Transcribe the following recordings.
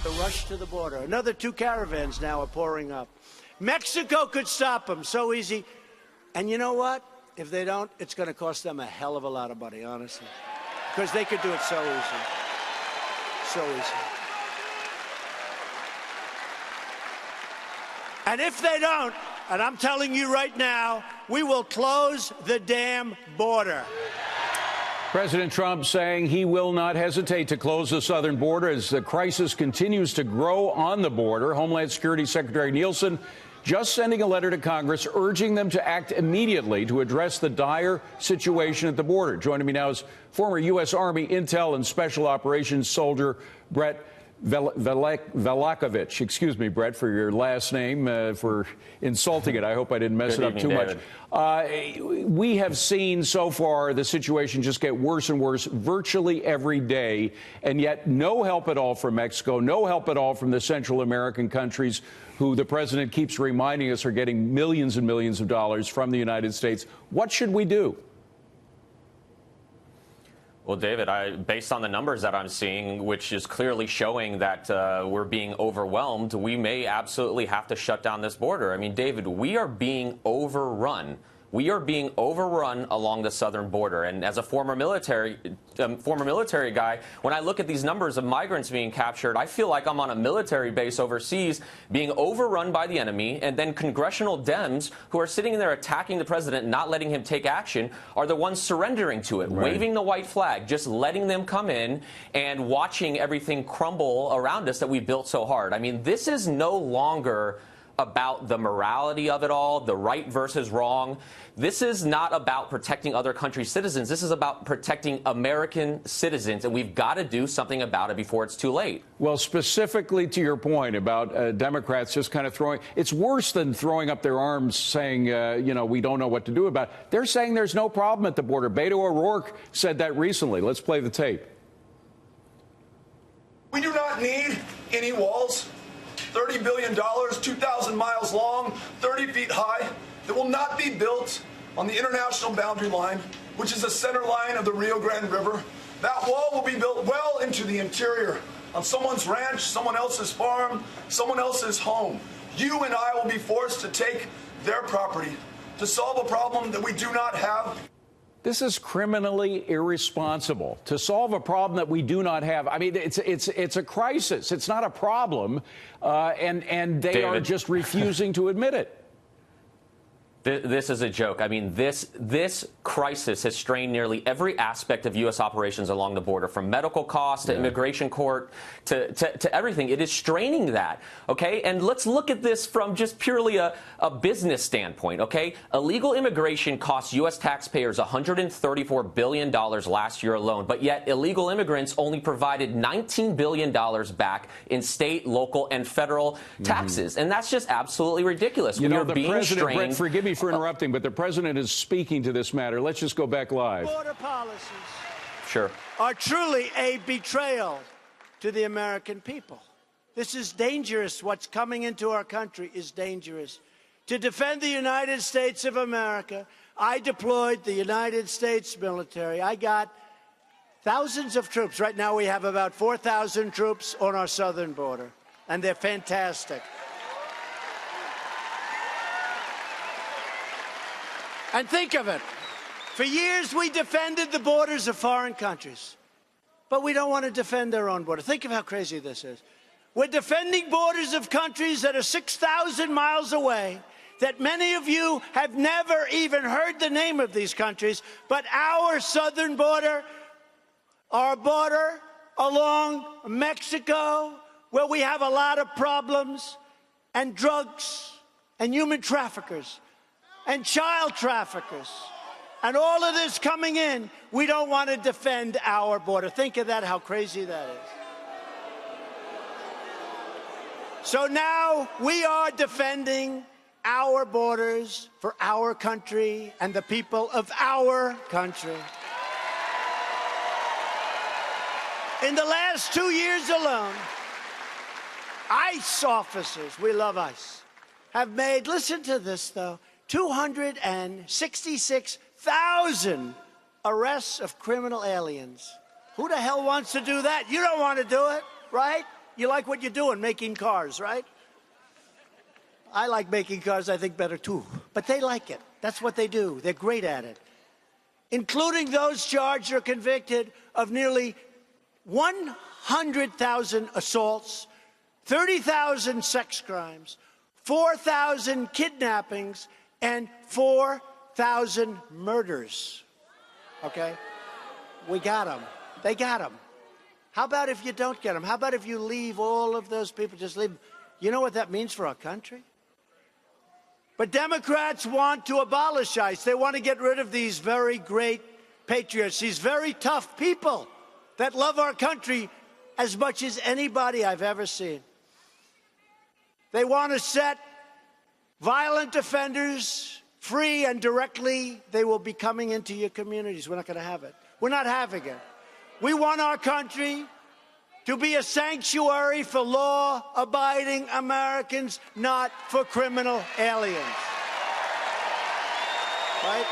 The rush to the border. Another 2 caravans now are pouring up. Mexico could stop them so easy. And you know what? If they don't, it's going to cost them a hell of a lot of money, honestly. Because they could do it so easy. So easy. And if they don't, and I'm telling you right now, we will close the damn border. President Trump saying he will not hesitate to close the southern border as the crisis continues to grow on the border. Homeland Security Secretary Nielsen just sending a letter to Congress urging them to act immediately to address the dire situation at the border. Joining me now is former U.S. Army Intel and Special Operations soldier Brett Velicovich. Excuse me, Brett, for your last name, for insulting it. I hope I didn't mess it up too much. We have seen so far the situation just get worse and worse virtually every day, and yet no help at all from Mexico, no help at all from the Central American countries who the president keeps reminding us are getting millions and millions of dollars from the United States. What should we do? Well, David, based on the numbers that I'm seeing, which is clearly showing that we're being overwhelmed, we may absolutely have to shut down this border. I mean, David, we are being overrun. We are being overrun along the southern border. And as a former military guy, when I look at these numbers of migrants being captured, I feel like I'm on a military base overseas being overrun by the enemy. And then congressional Dems who are sitting there attacking the president and not letting him take action are the ones surrendering to it, right, waving the white flag, just letting them come in and watching everything crumble around us that we built so hard. I mean, this is no longer about the morality of it all, the right versus wrong. This is not about protecting other countries' citizens. This is about protecting American citizens, and we've got to do something about it before it's too late. Well, specifically to your point about Democrats just kind of throwing, it's worse than throwing up their arms saying, we don't know what to do about it. They're saying there's no problem at the border. Beto O'Rourke said that recently. Let's play the tape. We do not need any walls. $30 billion, 2,000 miles long, 30 feet high, that will not be built on the international boundary line, which is the center line of the Rio Grande River. That wall will be built well into the interior, on someone's ranch, someone else's farm, someone else's home. You and I will be forced to take their property to solve a problem that we do not have. This is criminally irresponsible to solve a problem that we do not have. I mean, it's a crisis. It's not a problem, and they David, are just refusing to admit it. This is a joke. I mean, this crisis has strained nearly every aspect of U.S. operations along the border, from medical costs to immigration court to everything. It is straining that, okay? And let's look at this from just purely a business standpoint, okay? Illegal immigration cost U.S. taxpayers $134 billion last year alone, but yet illegal immigrants only provided $19 billion back in state, local, and federal taxes. And that's just absolutely ridiculous. You we know, are the being president, strained. Brett, forgive me for interrupting, but the president is speaking to this matter. Let's just go back live. Border policies Sure. are truly a betrayal to the American people. This is dangerous. What's coming into our country is dangerous. To defend the United States of America, I deployed the United States military. I got thousands of troops. Right now we have about 4,000 troops on our southern border, and they're fantastic. And think of it. For years, we defended the borders of foreign countries, but we don't want to defend their own border. Think of how crazy this is. We're defending borders of countries that are 6,000 miles away, that many of you have never even heard the name of these countries, but our southern border, our border along Mexico, where we have a lot of problems, and drugs, and human traffickers, and child traffickers, and all of this coming in, we don't want to defend our border. Think of that, how crazy that is. So now we are defending our borders for our country and the people of our country. In the last 2 years alone, ICE officers, we love ICE, have made, listen to this though, 266,000 arrests of criminal aliens. Who the hell wants to do that? You don't want to do it, right? You like what you're doing, making cars, right? I like making cars, I think, better too. But they like it. That's what they do. They're great at it. Including those charged or convicted of nearly 100,000 assaults, 30,000 sex crimes, 4,000 kidnappings, and 4,000 murders. Okay? We got them. They got them. How about if you don't get them? How about if you leave all of those people, just leave them? You know what that means for our country? But Democrats want to abolish ICE. They want to get rid of these very great patriots, these very tough people that love our country as much as anybody I've ever seen. They want to set violent offenders free, and directly they will be coming into your communities. We're not going to have it. We're not having it. We want our country to be a sanctuary for law-abiding Americans, not for criminal aliens. Right?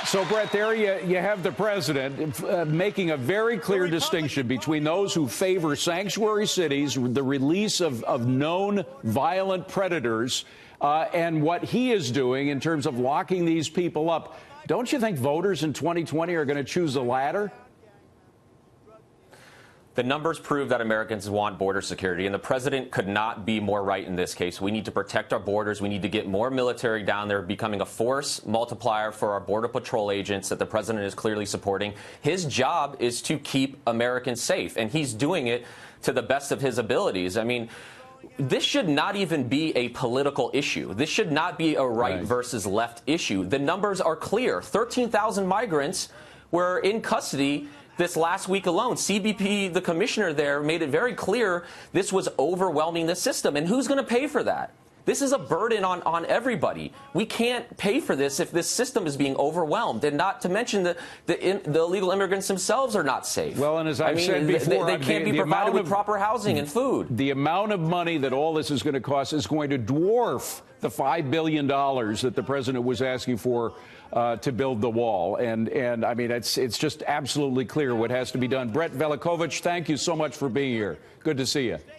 So, Brett, there you have the president making a very clear distinction between those who favor sanctuary cities, the release of known violent predators, and what he is doing in terms of locking these people up. Don't you think voters in 2020 are going to choose the latter? The numbers prove that Americans want border security, and the president could not be more right in this case. We need to protect our borders. We need to get more military down there, becoming a force multiplier for our Border Patrol agents that the president is clearly supporting. His job is to keep Americans safe, and he's doing it to the best of his abilities. I mean, this should not even be a political issue. This should not be a right versus left issue. The numbers are clear. 13,000 migrants were in custody this last week alone. CBP, the commissioner there, made it very clear this was overwhelming the system. And who's going to pay for that? This is a burden on everybody. We can't pay for this if this system is being overwhelmed. And not to mention the illegal immigrants themselves are not safe. Well, and as I've said before, they can't be provided with proper housing and food. The amount of money that all this is going to cost is going to dwarf the $5 billion that the president was asking for to build the wall. And I mean, it's just absolutely clear what has to be done. Brett Velicovich, thank you so much for being here. Good to see you.